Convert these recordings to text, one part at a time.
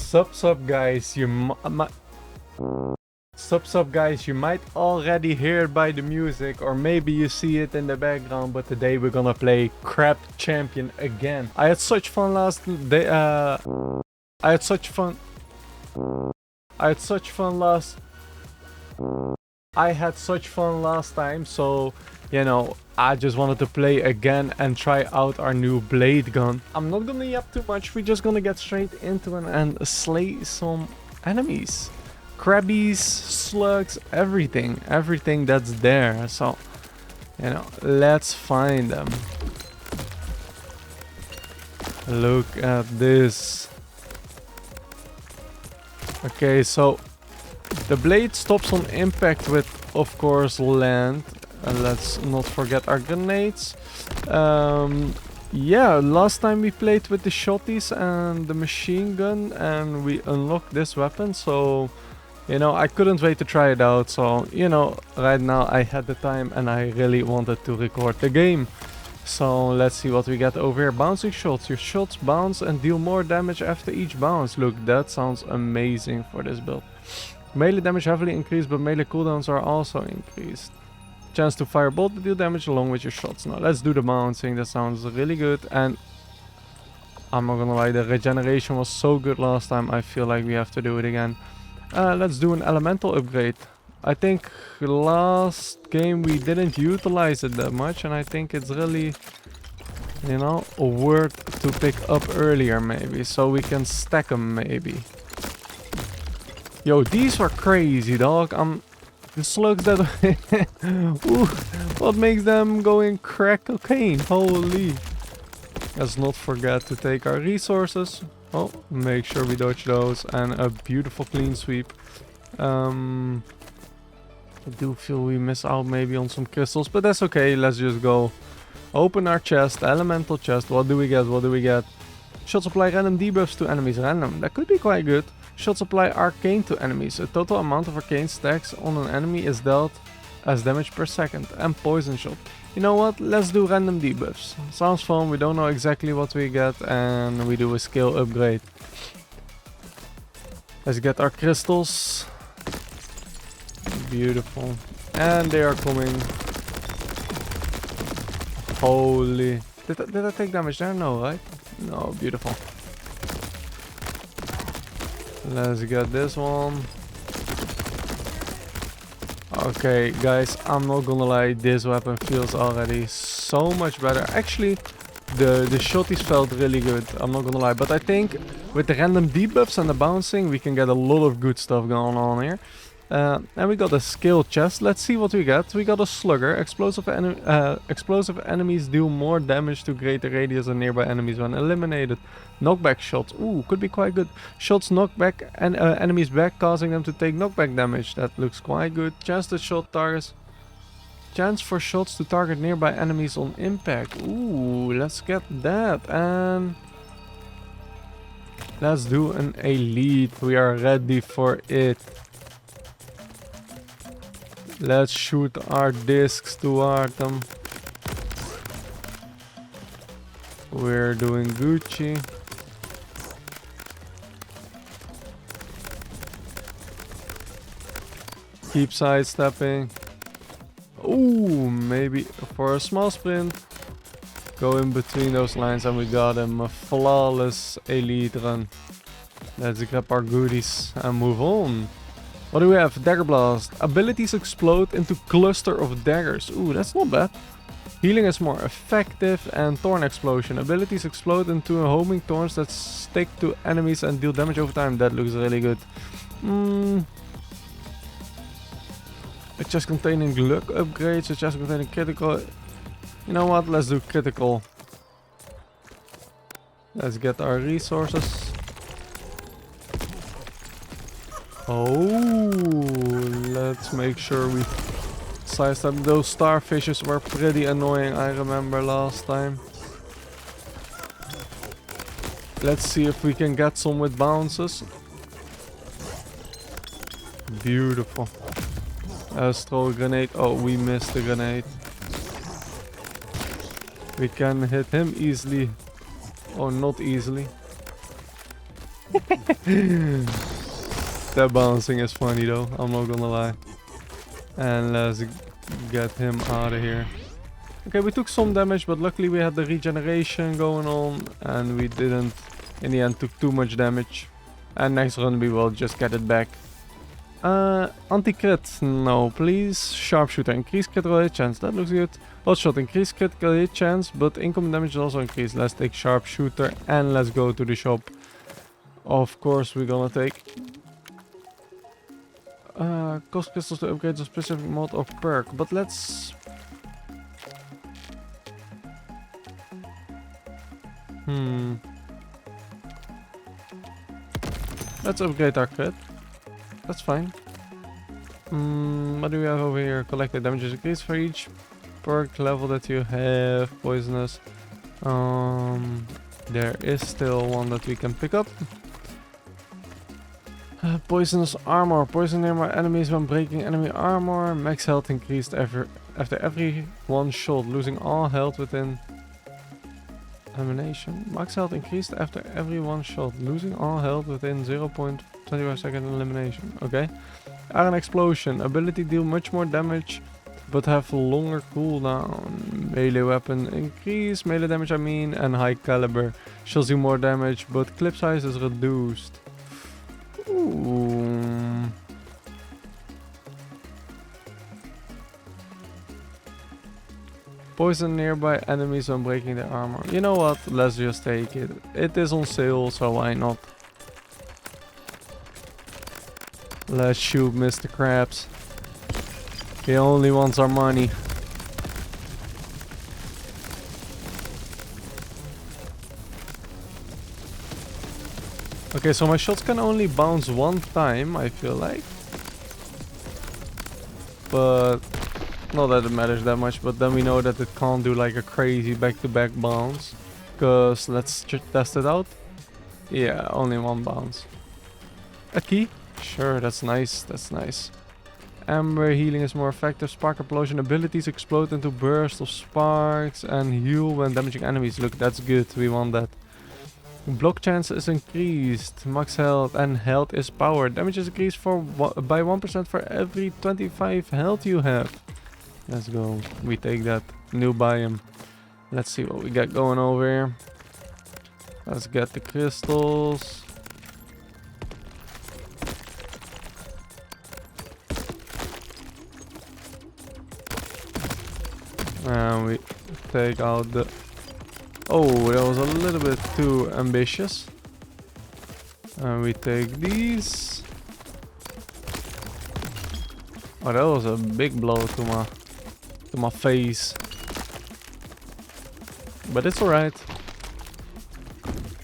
Sup guys, Sup guys, you might already hear it by the music, or maybe you see it in the background, but today we're gonna play Crab Champion again. I had such fun last day, I had such fun last time, so you know, I just wanted to play again and try out our new blade gun. I'm not gonna yap too much, we're just gonna get straight into it and slay some enemies. Crabbies, slugs, everything that's there. So, you know, let's find them. Look at this. Okay, so the blade stops on impact with, of course, land. And let's not forget our grenades. Yeah, last time we played with the shotties and the machine gun, and we unlocked this weapon. So, you know, I couldn't wait to try it out. So, you know, right now I had the time and I really wanted to record the game. So let's see what we get over here. Bouncing shots. Your shots bounce and deal more damage after each bounce. Look, that sounds amazing for this build. Melee damage heavily increased, but melee cooldowns are also increased. Chance to fire bolt to deal damage along with your shots. Now let's do the bouncing. That sounds really good. And I'm not gonna lie, the regeneration was so good last time. I feel like we have to do it again. Let's do an elemental upgrade. I think last game we didn't utilize it that much, and I think it's really, you know, worth to pick up earlier maybe, so we can stack them maybe. Yo, these were crazy, dog. The slugs that ooh, what makes them going crack cocaine? Holy. Let's not forget to take our resources. Oh, make sure we dodge those, and a beautiful clean sweep. I do feel we miss out maybe on some crystals, but that's okay. Let's just go open our chest, elemental chest. What do we get? What do we get? Shots apply random debuffs to enemies. Random. That could be quite good. Shots apply arcane to enemies. A total amount of arcane stacks on an enemy is dealt as damage per second. And poison shot. You know what? Let's do random debuffs. Sounds fun. We don't know exactly what we get, and we do a skill upgrade. Let's get our crystals. Beautiful. And they are coming. Holy. Did I take damage there? No, right? No, beautiful. Let's get this one. Okay, guys, I'm not gonna lie, this weapon feels already so much better. Actually, the shotties felt really good, I'm not gonna lie. But I think with the random debuffs and the bouncing, we can get a lot of good stuff going on here. And we got a skill chest. Let's see what we get. We got a slugger. Explosive enemies deal more damage to greater radius than nearby enemies when eliminated. Knockback shots. Ooh, could be quite good. Shots knock back enemies back, causing them to take knockback damage. That looks quite good. Chance for shots to target nearby enemies on impact. Ooh, let's get that. And let's do an elite. We are ready for it. Let's shoot our discs toward them. We're doing Gucci. Keep sidestepping. Ooh, maybe for a small sprint. Go in between those lines, and we got him. A flawless elite run. Let's grab our goodies and move on. What do we have? Dagger Blast. Abilities explode into cluster of daggers. Ooh, that's not bad. Healing is more effective, and Thorn Explosion. Abilities explode into homing thorns that stick to enemies and deal damage over time. That looks really good. A chest containing luck upgrades. A chest containing critical. You know what? Let's do critical. Let's get our resources. Oh, let's make sure we sidestep. Those starfishes were pretty annoying, I remember last time. Let's see if we can get some with bounces. Beautiful. Let's throw a grenade. Oh, we missed the grenade. We can hit him easily. Or not easily. That bouncing is funny though, I'm not gonna lie. And let's get him out of here. Okay, we took some damage, but luckily we had the regeneration going on and we didn't, in the end, took too much damage. And next run we will just get it back. Anti-crit, no please. Sharpshooter, increased critical hit chance, that looks good. Hotshot, increased critical hit chance, but incoming damage is also increased. Let's take sharpshooter and let's go to the shop. Of course we're gonna take... cost crystals to upgrade a specific mod or perk, but let's... Let's upgrade our crit. That's fine. What do we have over here? Collected damage is increased for each perk level that you have. Poisonous. There is still one that we can pick up. Poisonous armor. Poison nearby enemies when breaking enemy armor. Max health increased after every one shot, losing all health within elimination. Max health increased after every one shot, losing all health within 0.25 second elimination. Okay. Iron explosion. Ability deal much more damage, but have longer cooldown. Melee weapon increase melee damage, I mean, and high caliber shall do more damage, but clip size is reduced. Ooh. Poison nearby enemies when breaking their armor. You know what? Let's just take it. It is on sale, so why not? Let's shoot Mr. Krabs. He only wants our money. Okay, so my shots can only bounce one time, I feel like. But not that it matters that much, but then we know that it can't do like a crazy back-to-back bounce. Cause let's test it out. Yeah, only one bounce. A key? Sure, that's nice, that's nice. Amber healing is more effective. Spark explosion abilities explode into bursts of sparks and heal when damaging enemies. Look, that's good, we want that. Block chance is increased. Max health and health is powered. Damage is increased by 1% for every 25 health you have. Let's go. We take that. New biome. Let's see what we got going over here. Let's get the crystals. And we take out the... Oh, that was a little bit too ambitious. And we take these. Oh, that was a big blow to my face. But it's alright.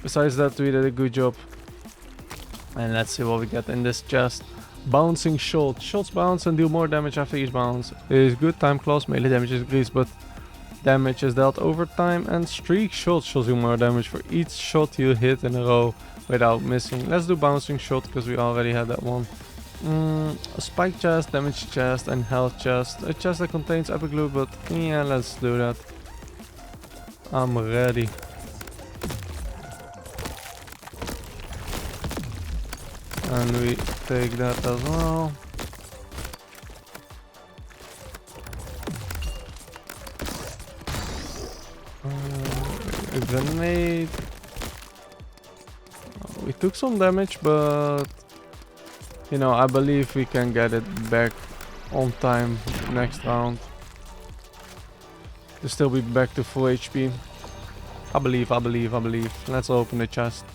Besides that, we did a good job. And let's see what we get in this chest. Bouncing shot. Shots bounce and deal more damage after each bounce. It is good time clause, melee damage is increased, but damage is dealt over time, and streak shots shall do more damage for each shot you hit in a row without missing. Let's do bouncing shot because we already had that one. A spike chest, damage chest, and health chest. A chest that contains epic loot, but yeah, let's do that. I'm ready. And we take that as well. A grenade. We took some damage, but you know, I believe we can get it back on time next round. To still be back to full HP. I believe. Let's open the chest.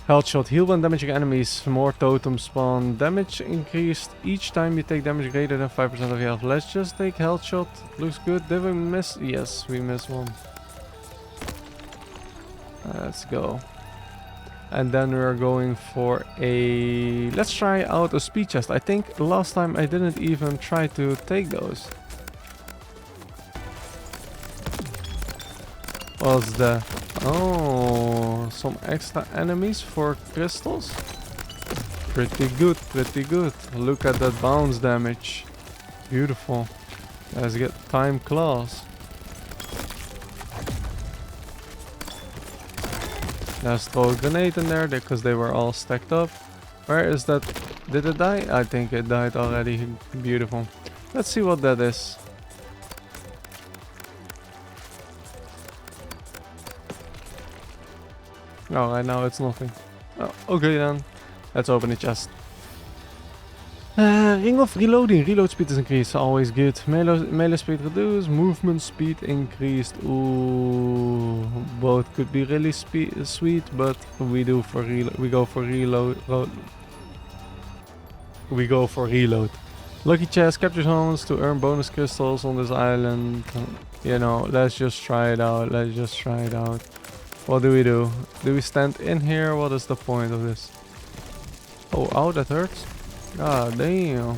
Health shot. Heal when damaging enemies. More totem spawn. Damage increased each time you take damage greater than 5% of your health. Let's just take health shot. Looks good. Did we miss? Yes, we missed one. Let's go. And then we're going for a... Let's try out a speed chest. I think last time I didn't even try to take those. What's that? Oh, some extra enemies for crystals. Pretty good, pretty good. Look at that bounce damage. Beautiful. Let's get time claws. Let's throw a grenade in there because they were all stacked up. Where is that? Did it die? I think it died already. Beautiful. Let's see what that is. No, right now it's nothing. Oh, okay then. Let's open the chest. Ring of reloading. Reload speed is increased. Always good. Melee speed reduced. Movement speed increased. Ooh, both could be really sweet, but we go for reload. We go for reload. Lucky chest. Capture zones to earn bonus crystals on this island. You know, let's just try it out. Let's just try it out. What do we do? Do we stand in here? What is the point of this? Oh, ow, that hurts. God damn.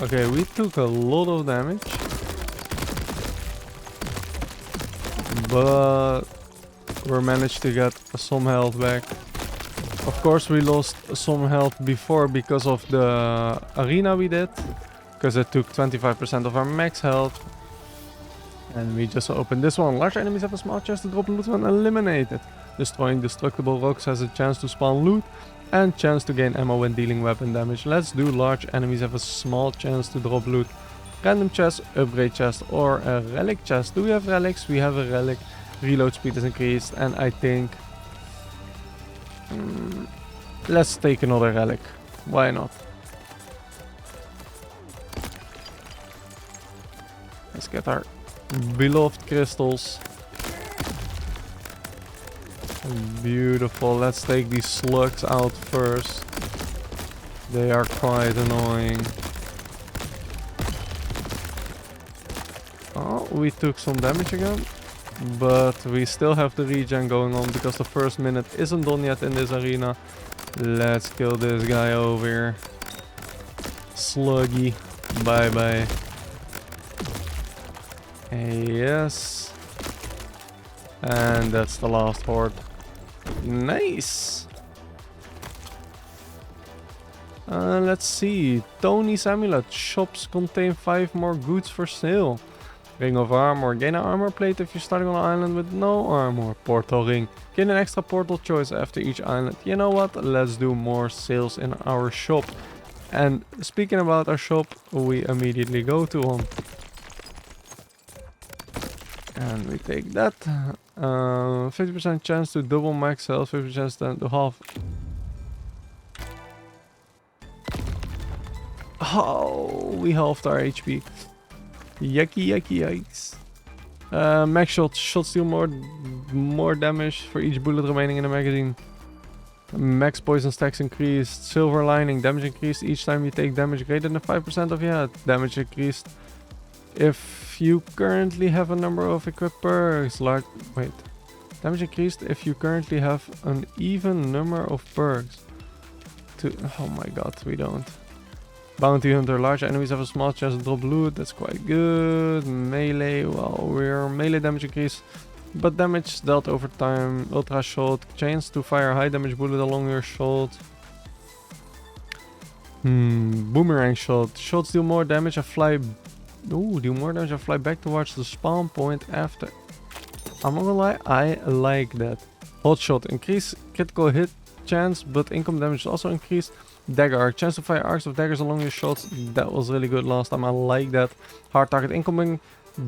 Okay, we took a lot of damage. But we managed to get some health back. Of course, we lost some health before because of the arena we did. Because it took 25% of our max health. And we just opened this one. Large enemies have a small chance to drop loot when eliminated. Destroying destructible rocks has a chance to spawn loot and chance to gain ammo when dealing weapon damage. Let's do large enemies have a small chance to drop loot. Random chest, upgrade chest or a relic chest. Do we have relics? We have a relic. Reload speed is increased and I think... let's take another relic. Why not? Let's get our beloved crystals. Beautiful. Let's take these slugs out first. They are quite annoying. Oh, we took some damage again. But we still have the regen going on because the first minute isn't done yet in this arena. Let's kill this guy over here. Sluggy. Bye bye. Yes. And that's the last horde. Nice. Let's see. Tony's amulet. Shops contain 5 more goods for sale. Ring of armor. Gain an armor plate if you're starting on an island with no armor. Portal ring. Gain an extra portal choice after each island. You know what? Let's do more sales in our shop. And speaking about our shop, we immediately go to one. And we take that. 50% chance to double max health, 50% chance to half. Oh, we halved our HP. Yucky, yucky, yikes. Max shot. Shots deal more damage for each bullet remaining in the magazine. Max poison stacks increased. Silver lining. Damage increased each time you take damage greater than 5% of your head. Damage increased if you currently have a number of equipped perks. Damage increased if you currently have an even number of perks. Oh my god, we don't. Bounty hunter. Large enemies have a small chance to drop loot. That's quite good. Melee. Well, we're melee damage increase, but damage dealt over time. Ultra shot. Chance to fire high damage bullet along your shot. Boomerang shot. Shots deal more damage and fly. Ooh, deal more damage and fly back towards the spawn point after. I'm not gonna lie, I like that. Hot shot. Increase critical hit chance, but income damage is also increased. Dagger arc. Chance to fire arcs of daggers along your shots. That was really good last time. I like that. Hard target incoming.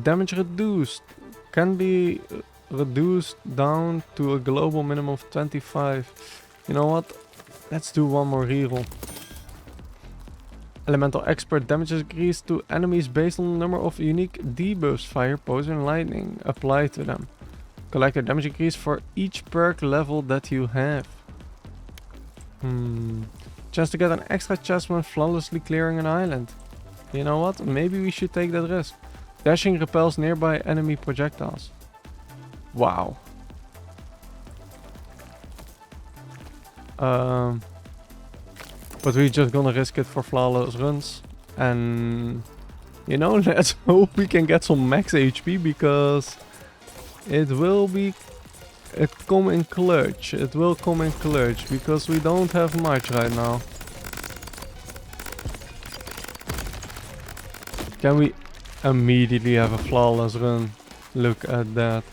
Damage reduced. Can be reduced down to a global minimum of 25. You know what? Let's do one more reroll. Elemental expert. Damage is increased to enemies based on the number of unique debuffs. Fire, poison, and lightning apply to them. Collect your damage increase for each perk level that you have. Chance to get an extra chest when flawlessly clearing an island. You know what? Maybe we should take that risk. Dashing repels nearby enemy projectiles. Wow. But we're just gonna risk it for flawless runs. And you know, let's hope we can get some max HP because it will come in clutch. It will come in clutch because we don't have much right now. Can we immediately have a flawless run. Look at that.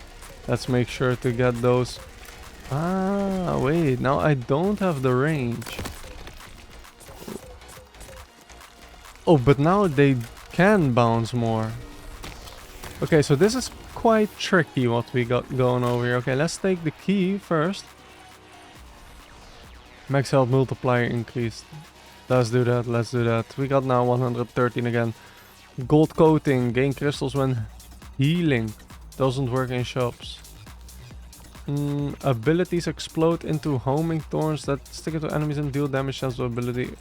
Let's make sure to get those. Ah, wait, now I don't have the range. Oh, but now they can bounce more. Okay, so this is quite tricky what we got going over here. Okay, let's take the key first. Max health multiplier increased. Let's do that, let's do that. We got now 113 again. Gold coating, gain crystals when healing. Doesn't work in shops. Abilities explode into homing thorns that stick to enemies and deal damage. Chance to ability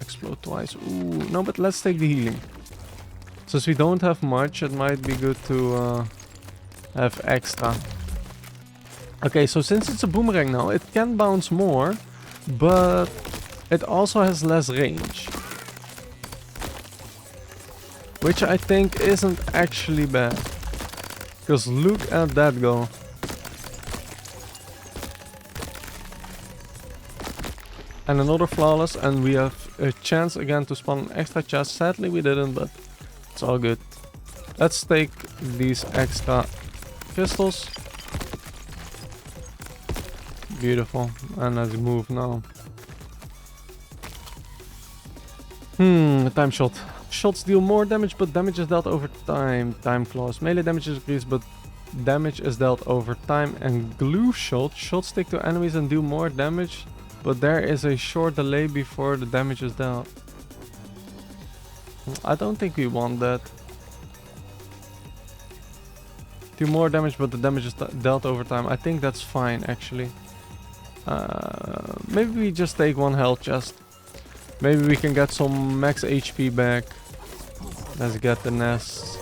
explode twice. Ooh, no, but let's take the healing. Since we don't have much, it might be good to have extra. Okay, so since it's a boomerang now, it can bounce more, but it also has less range. Which I think isn't actually bad. Because look at that go. And another flawless, and we have a chance again to spawn an extra chest. Sadly we didn't, but it's all good. Let's take these extra crystals. Beautiful. And let's move now. Time shot. Shots deal more damage, but damage is dealt over time. Time clause. Melee damage is increased, but damage is dealt over time. And glue shot. Shots stick to enemies and do more damage, but there is a short delay before the damage is dealt. I don't think we want that. Do more damage, but the damage is dealt over time. I think that's fine, actually. Maybe we just take one health chest. Maybe we can get some max HP back. Let's get the nests.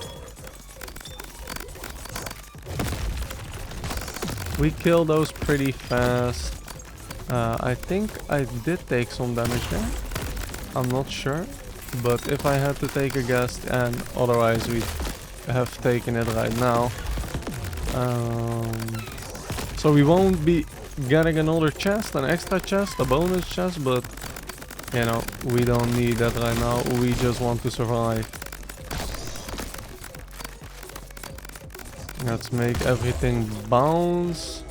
We kill those pretty fast. I think I did take some damage there. I'm not sure. But if I had to take a guess, and otherwise we have taken it right now. So we won't be getting another chest, an extra chest, a bonus chest, but you know, we don't need that right now. We just want to survive. Let's make everything bounce.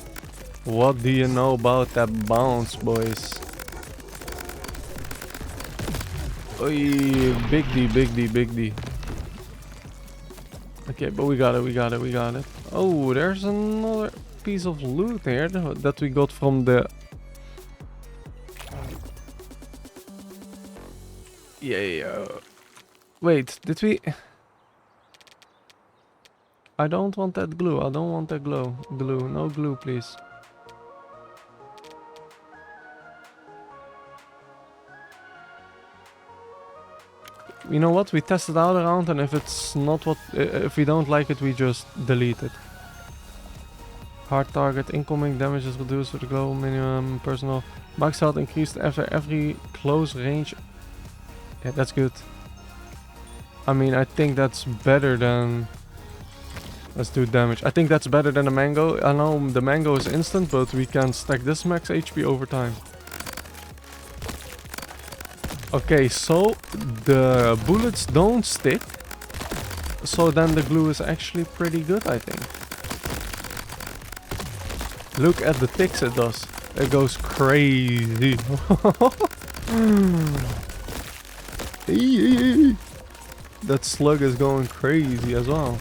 What do you know about that bounce, boys? Oy, big D, big D, big D. Okay, but we got it, we got it, we got it. Oh, there's another piece of loot here that we got from the... Yeah. Wait, did we... I don't want that glue, I don't want that glue. No glue, please. You know what? We test it out around, and if it's not what, if we don't like it, we just delete it. Hard target, incoming damage is reduced with the global minimum personal. Max health increased after every close range. Yeah, that's good. I mean, I think that's better than... Let's do damage. I think that's better than the mango. I know the mango is instant, but we can stack this max HP over time. Okay, so the bullets don't stick. So then the glue is actually pretty good, I think. Look at the ticks it does. It goes crazy. That slug is going crazy as well.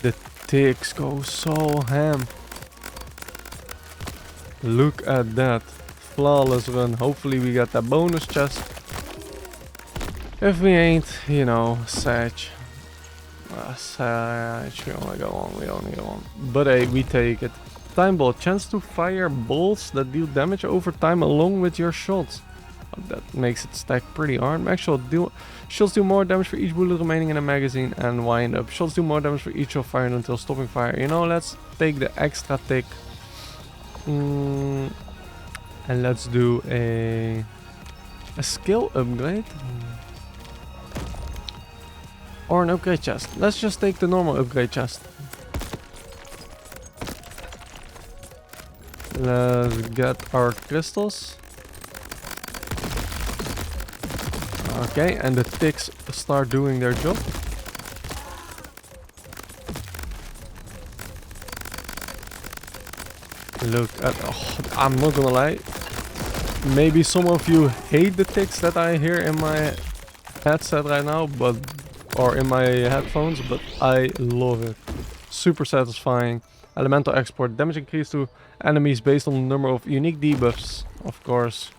The ticks go so ham. Look at that. Flawless run. Hopefully we get that bonus chest. If we ain't, you know, Sag. Sag. We only go on. But hey, we take it. Time ball. Chance to fire bolts that deal damage over time along with your shots. That makes it stack pretty hard. Max shot shots do more damage for each bullet remaining in a magazine, and wind up. Shots do more damage for each shot fired until stopping fire. You know, let's take the extra tick. And let's do a skill upgrade. Or an upgrade chest. Let's just take the normal upgrade chest. Let's get our crystals. Okay, and the ticks start doing their job. Look at, oh, I'm not gonna lie. Maybe some of you hate the ticks that I hear in my headset right now, or in my headphones, but I love it. Super satisfying. Elemental export. Damage increase to enemies based on the number of unique debuffs, of course.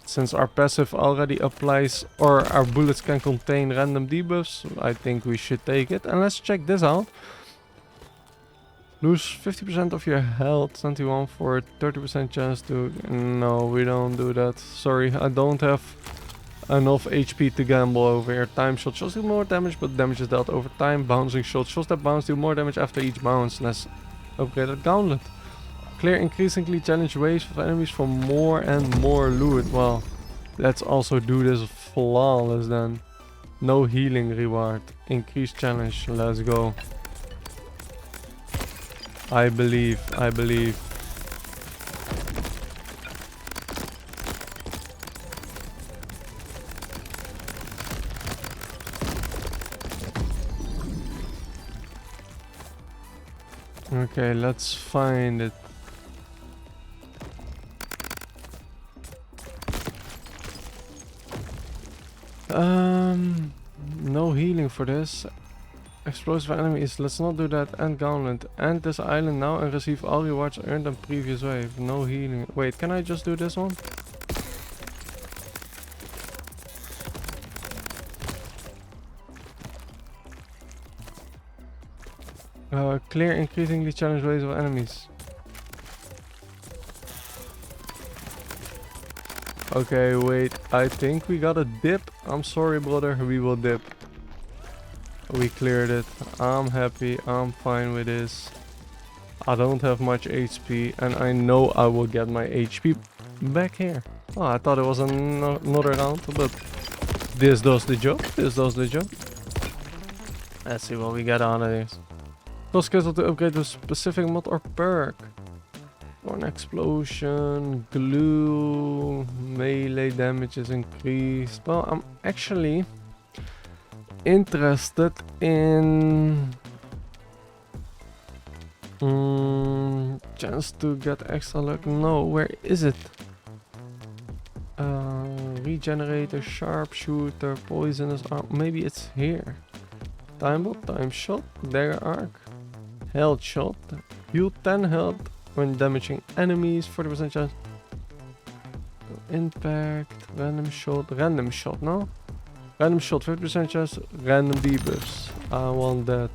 Since our passive already applies, or our bullets can contain random debuffs, I think we should take it. And let's check this out. Lose 50% of your health, 21 for 30% chance to... No, we don't do that. Sorry, I don't have enough HP to gamble over here. Time shot shows do more damage, but damage is dealt over time. Bouncing shot shows that bounce do more damage after each bounce. Let's upgrade that gauntlet. Clear increasingly challenge waves of enemies for more and more loot. Well, let's also do this flawless then. No healing reward. Increased challenge. Let's go. I believe. Okay, let's find it. No healing for this. Explosive enemies, let's not do that. End gauntlet. End this island now and receive all rewards earned on previous wave. No healing. Wait, can I just do this one? Clear increasingly challenge waves of enemies. Okay, wait. I think we got a dip. I'm sorry, brother. We will dip. We cleared it. I'm happy. I'm fine with this. I don't have much HP, and I know I will get my HP back here. Oh, I thought it was another round, but this does the job. This does the job. Let's see what we get out of this. Cost scheduled to upgrade a specific mod or perk. Or an explosion, glue, melee damage is increased. Well, I'm actually interested in chance to get extra luck. No, where is it? Regenerator, sharpshooter, poisonous arm. Maybe it's here. Time bomb, time shot, dagger arc, health shot, heal 10 health when damaging enemies, 40% chance. Impact, random shot, no? Random shot, 50% chance, random debuffs. I want that.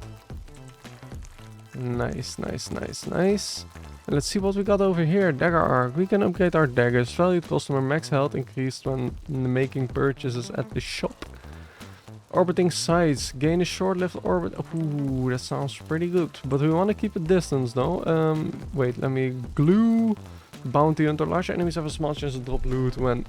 Nice. Let's see what we got over here. Dagger arc. We can upgrade our daggers. Valued customer max health increased when making purchases at the shop. Orbiting sights. Gain a short-lived orbit. Ooh, that sounds pretty good. But we want to keep a distance though. Wait, let me glue. Bounty hunter. Large enemies have a small chance to drop loot when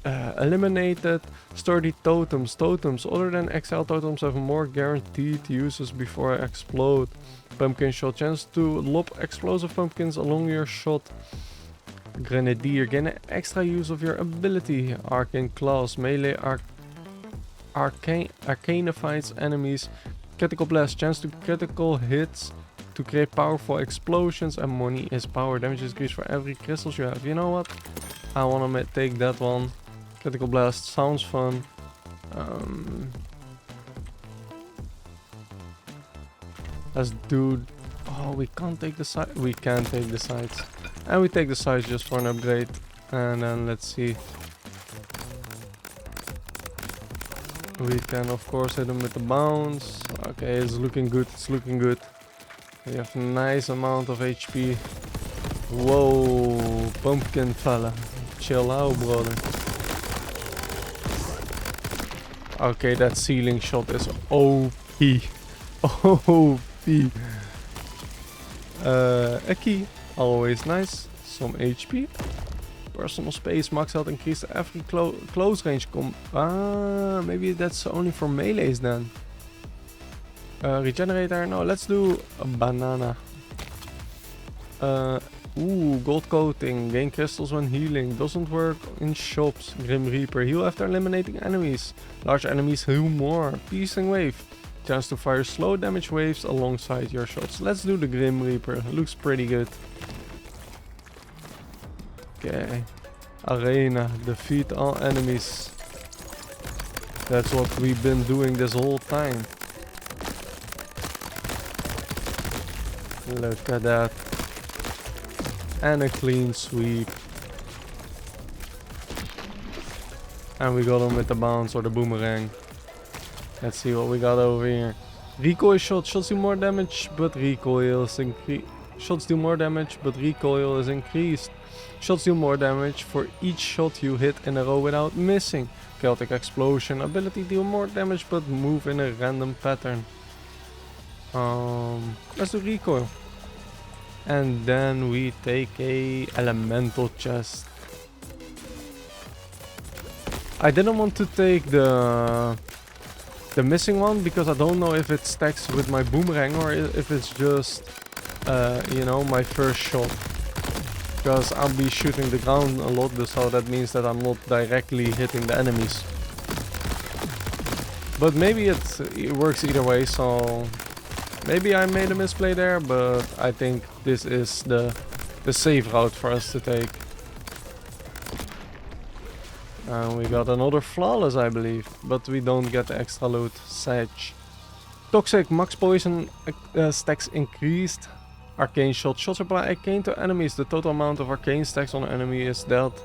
eliminated. Sturdy totems. Totems other than XL totems have more guaranteed uses before I explode. Pumpkin shot. Chance to lob explosive pumpkins along your shot. Grenadier. Gain an extra use of your ability. Arcane claws. Melee arcane fights enemies. Critical blast. Chance to critical hits to create powerful explosions. And money is power. Damage is increased for every crystals you have. You know what? I want to take that one. Critical blast sounds fun. Let's do... Oh, we can't take the side. We can take the sides. And we take the sides just for an upgrade. And then let's see. We can of course hit them with the bounce. Okay, it's looking good. It's looking good. We have a nice amount of HP. Whoa, pumpkin fella. Chill out, brother. Okay, that ceiling shot is OP. OP. A key. Always nice. Some HP. Personal space. Max health increased every close range maybe that's only for melees then. Regenerator. No, let's do a banana. Ooh, gold coating. Gain crystals when healing. Doesn't work in shops. Grim Reaper. Heal after eliminating enemies. Large enemies heal more. Piercing wave. Chance to fire slow damage waves alongside your shots. Let's do the Grim Reaper. Looks pretty good. Okay. Arena. Defeat all enemies. That's what we've been doing this whole time. Look at that. And a clean sweep. And we got him with the bounce or the boomerang. Let's see what we got over here. Recoil shot. Shots do more damage, but recoil is increased. Shots do more damage, but recoil is increased. Shots do more damage for each shot you hit in a row without missing. Celtic Explosion. Ability deal more damage, but move in a random pattern. Let's do recoil. And then we take a elemental chest. I didn't want to take the missing one because I don't know if it stacks with my boomerang or if it's just you know, my first shot. Because I'll be shooting the ground a lot, so that means that I'm not directly hitting the enemies. But maybe it works either way, so maybe I made a misplay there, but I think this is the safe route for us to take. And we got another flawless, I believe, but we don't get the extra loot. Sage. Toxic. Max poison stacks increased. Arcane shot. Shots apply arcane to enemies. The total amount of arcane stacks on an enemy is dealt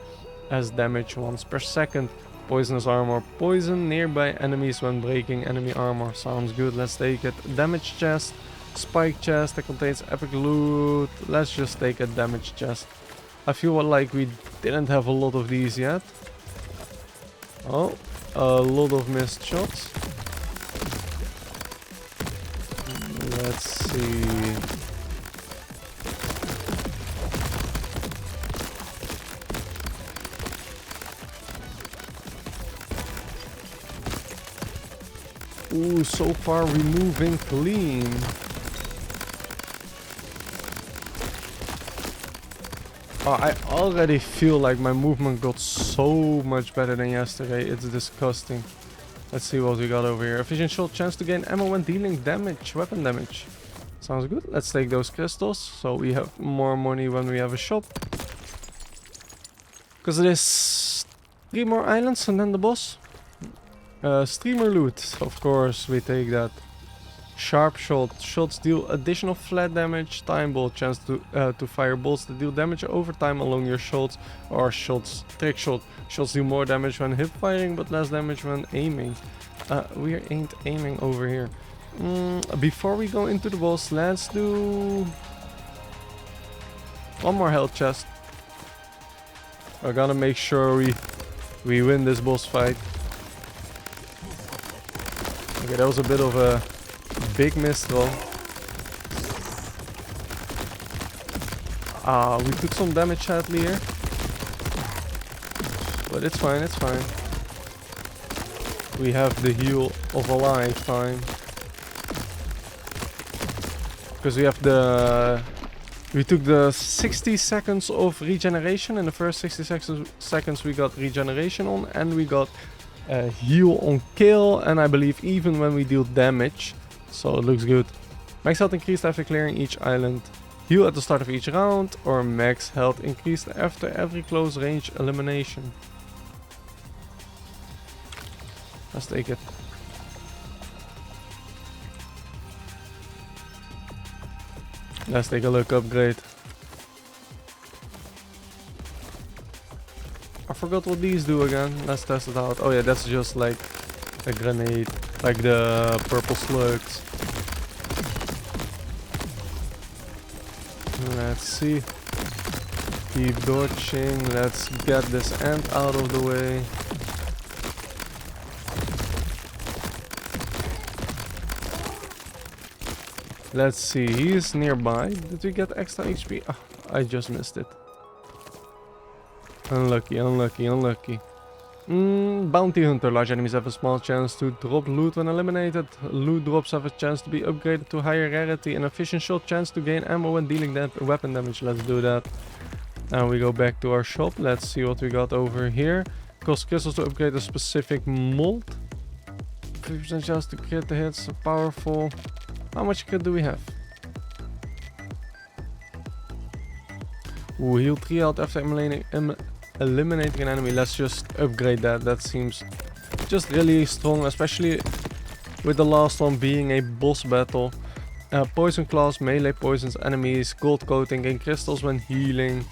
as damage once per second. Poisonous armor. Poison nearby enemies when breaking enemy armor. Sounds good. Let's take it. Damage chest. Spike chest that contains epic loot. Let's just take a damage chest. I feel like we didn't have a lot of these yet. Oh, a lot of missed shots. Let's see. Ooh, so far we're moving clean. Oh, I already feel like my movement got so much better than yesterday. It's disgusting. Let's see what we got over here. Efficient shot. Chance to gain ammo when dealing damage. Weapon damage. Sounds good. Let's take those crystals. So we have more money when we have a shop. Because it is 3 more islands and then the boss. Streamer loot. Of course, we take that. Sharp shot. Shots deal additional flat damage. Time bolt. Chance to fire bolts that deal damage over time along your shots. Or shots. Trick shot. Shots do more damage when hip firing, but less damage when aiming. We ain't aiming over here. Before we go into the boss, let's do one more health chest. I gotta make sure we win this boss fight. Okay, that was a bit of a big misthrow. We took some damage sadly here. But it's fine, it's fine. We have the heal of a lifetime. Because we have we took the 60 seconds of regeneration. In the first 60 seconds we got regeneration on. And we got heal on kill. And I believe even when we deal damage. So it looks good. Max health increased after clearing each island. Heal at the start of each round. Or max health increased after every close range elimination. Let's take it. Let's take a look. Upgrade. I forgot what these do again. Let's test it out. Oh yeah, that's just like a grenade. Like the purple slugs. Let's see. Keep dodging. Let's get this ant out of the way. Let's see, he is nearby. Did we get extra HP? Oh, I just missed it. Unlucky, unlucky, unlucky. Bounty Hunter. Large enemies have a small chance to drop loot when eliminated. Loot drops have a chance to be upgraded to higher rarity. An efficient shot chance to gain ammo when dealing weapon damage. Let's do that. And we go back to our shop. Let's see what we got over here. Cost crystals to upgrade a specific mold. 50% chance to crit the hits. Powerful. How much crit do we have? Ooh, heal 3 health after eliminating an enemy. Let's just upgrade that. That seems just really strong, especially with the last one being a boss battle. Poison claws, melee poisons enemies, gold coating, gain crystals when healing.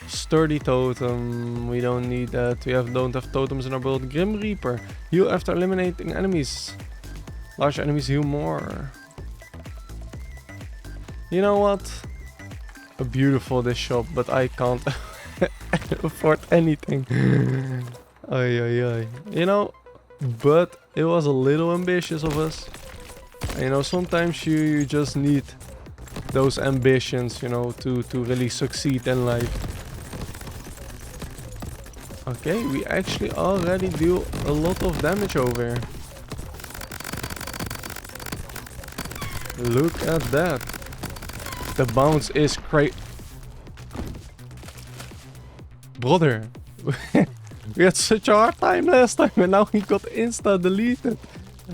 Sturdy totem, we don't need that. We don't have totems in our build. Grim Reaper, heal after eliminating enemies. Large enemies heal more. You know what? Beautiful this shop, but I can't afford anything. Ay, ay, ay. You know, but it was a little ambitious of us. You know, sometimes you just need those ambitions, you know, to really succeed in life. Okay, we actually already do a lot of damage over here. Look at that. The bounce is crazy. Brother, we had such a hard time last time and now he got insta deleted.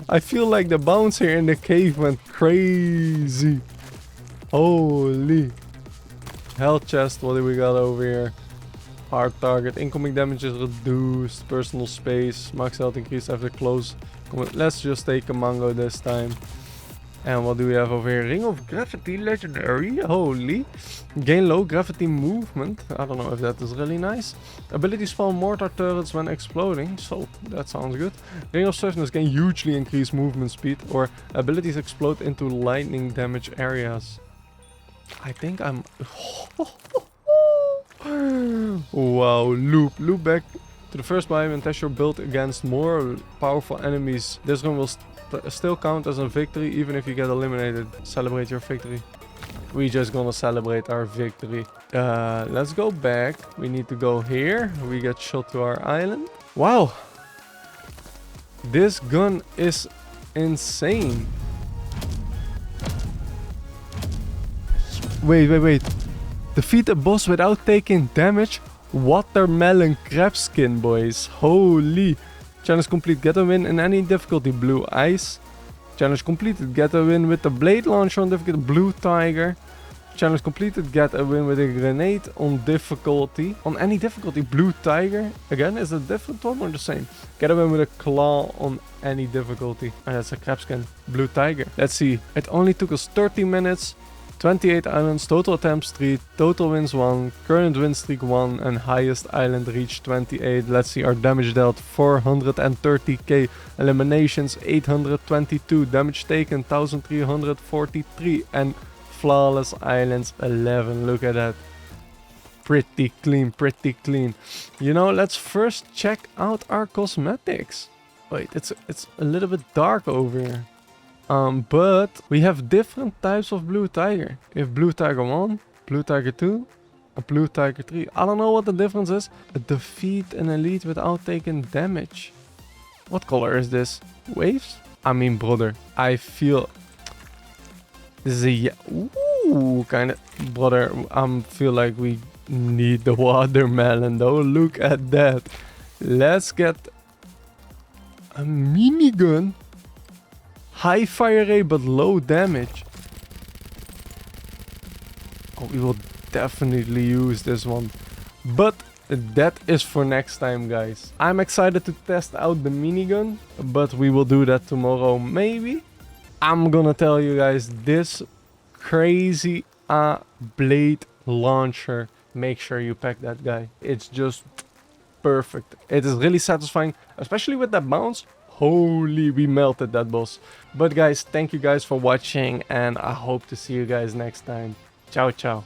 I feel like the bounce here in the cave went crazy. Holy. Health chest, what do we got over here? Hard target, incoming damage is reduced, personal space, max health increased after close. Let's just take a mango this time. And what do we have over here? Ring of Gravity, legendary. Holy. Gain low gravity movement. I don't know if that is really nice. Ability spawn mortar turrets when exploding. So, that sounds good. Ring of Swiftness can hugely increase movement speed. Or abilities explode into lightning damage areas. I think I'm... Wow, loop back to the first biome and test your build against more powerful enemies. This one will still count as a victory even if you get eliminated. Celebrate your victory. We just gonna celebrate our victory. Let's go back. We need to go here. We get shot to our island. Wow, this gun is insane. Wait. Defeat a boss without taking damage. Watermelon crab skin, boys. Holy. Challenge complete. Get a win in any difficulty. Blue ice. Challenge completed. Get a win with the blade launcher on difficulty. Blue tiger. Challenge completed. Get a win with a grenade on difficulty. On any difficulty. Blue tiger. Again, is it a different one or the same? Get a win with a claw on any difficulty. And that's a crab skin. Blue tiger. Let's see. It only took us 30 minutes. 28 islands, total attempts 3, total wins 1, current win streak 1 and highest island reach 28. Let's see, our damage dealt 430k, eliminations 822, damage taken 1343 and flawless islands 11. Look at that. Pretty clean, pretty clean. You know, let's first check out our cosmetics. Wait, it's a little bit dark over here. But we have different types of blue tiger. We have blue tiger 1, blue tiger 2, and blue tiger 3. I don't know what the difference is. Defeat an elite without taking damage. What color is this? Waves? I mean, brother, I feel... This is a... Ooh, kind of... Brother, I feel like we need the watermelon though. Look at that. Let's get a minigun. High fire rate but low damage. Oh, we will definitely use this one. But that is for next time, guys. I'm excited to test out the minigun, but we will do that tomorrow maybe. I'm gonna tell you guys, this crazy blade launcher, make sure you pack that guy. It's just perfect. It is really satisfying, especially with that bounce. Holy, we melted that boss. But guys, thank you guys for watching and I hope to see you guys next time. Ciao, ciao.